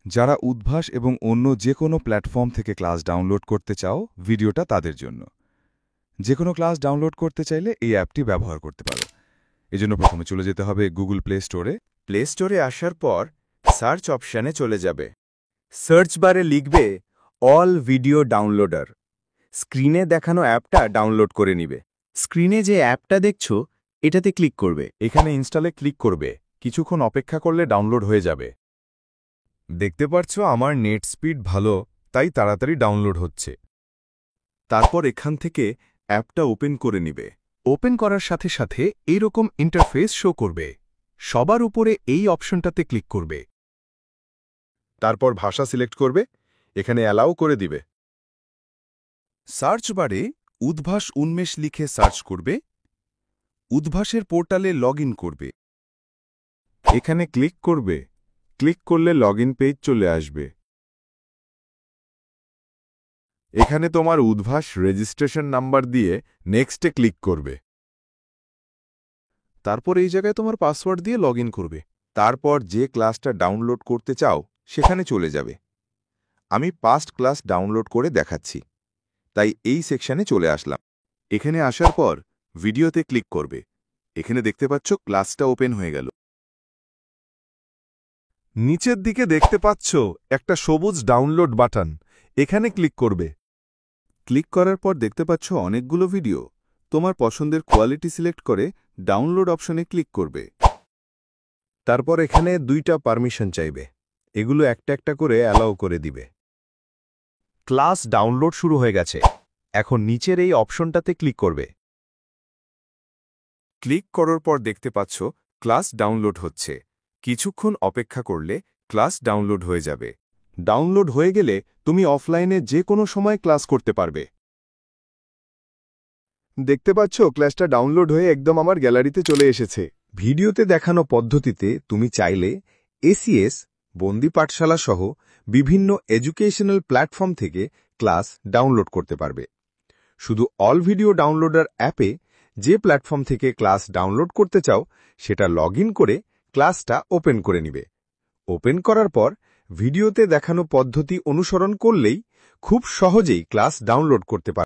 যারা উদ্ভাস এবং অন্য যে কোনো প্ল্যাটফর্ম থেকে ক্লাস ডাউনলোড করতে চাও, ভিডিওটা তাদের জন্য। যে কোনো ক্লাস ডাউনলোড করতে চাইলে এই অ্যাপটি ব্যবহার করতে পারো। এজন্য প্রথমে চলে যেতে হবে গুগল প্লে স্টোরে। প্লে স্টোরে আসার পর সার্চ অপশানে চলে যাবে। সার্চ বারে লিখবে অল ভিডিও ডাউনলোডার। স্ক্রিনে দেখানো অ্যাপটা ডাউনলোড করে নিবে। স্ক্রিনে যে অ্যাপটা দেখছো এটাতে ক্লিক করবে। এখানে ইনস্টলে ক্লিক করবে। কিছুক্ষণ অপেক্ষা করলে ডাউনলোড হয়ে যাবে। দেখতে পাচ্ছ আমার নেট স্পিড ভালো, তাই তাড়াতাড়ি ডাউনলোড হচ্ছে। তারপর এখান থেকে অ্যাপটা ওপেন করে নিবে। ওপেন করার সাথে সাথে এইরকম ইন্টারফেস শো করবে। সবার উপরে এই অপশনটাতে ক্লিক করবে। তারপর ভাষা সিলেক্ট করবে, এখানে অ্যালাউ করে দিবে। সার্চ বারে উদ্ভাস উন্মেষ লিখে সার্চ করবে। উদ্ভাসের পোর্টালে লগইন করবে। এখানে ক্লিক করবে। ক্লিক করলে লগইন পেজ চলে আসবে। এখানে তোমার উদ্ভাস রেজিস্ট্রেশন নাম্বার দিয়ে নেক্সটে ক্লিক করবে। তারপর এই জায়গায় তোমার পাসওয়ার্ড দিয়ে লগইন করবে। তারপর যে ক্লাসটা ডাউনলোড করতে চাও সেখানে চলে যাবে। আমি পাস্ট ক্লাস ডাউনলোড করে দেখাচ্ছি, তাই এই সেকশনে চলে আসলাম। এখানে আসার পর ভিডিওতে ক্লিক করবে। এখানে দেখতে পাচ্ছ ক্লাসটা ওপেন হয়ে গেল। নিচের দিকে দেখতে পাচ্ছ একটা সবুজ ডাউনলোড বাটন, এখানে ক্লিক করবে। ক্লিক করার পর দেখতে পাচ্ছ অনেকগুলো ভিডিও। তোমার পছন্দের কোয়ালিটি সিলেক্ট করে ডাউনলোড অপশনে ক্লিক করবে। তারপর এখানে 2টা পারমিশন চাইবে। এগুলো একটা একটা করে অ্যালাউ করে দিবে। ক্লাস ডাউনলোড শুরু হয়ে গেছে। এখন নিচের এই অপশনটাতে ক্লিক করবে। ক্লিক করার পর দেখতে পাচ্ছ ক্লাস ডাউনলোড হচ্ছে। কিছুক্ষণ অপেক্ষা করলে ক্লাস ডাউনলোড হয়ে যাবে। ডাউনলোড হয়ে গেলে তুমি অফলাইনে যে কোনো সময় ক্লাস করতে পারবে। দেখতে পাচ্ছ ক্লাসটা ডাউনলোড হয়ে একদম আমার গ্যালারিতে চলে এসেছে। ভিডিওতে দেখানো পদ্ধতিতে তুমি চাইলে এসিএস, বন্দি পাঠশালা সহ বিভিন্ন এডুকেশনাল প্ল্যাটফর্ম থেকে ক্লাস ডাউনলোড করতে পারবে। শুধু অল ভিডিও ডাউনলোডার অ্যাপে যে প্ল্যাটফর্ম থেকে ক্লাস ডাউনলোড করতে চাও সেটা লগইন করে ক্লাসটা ওপেন করে নিবে। ওপেন করার পর ভিডিওতে দেখানো পদ্ধতি অনুসরণ করলেই খুব সহজেই ক্লাস ডাউনলোড করতে পারবে।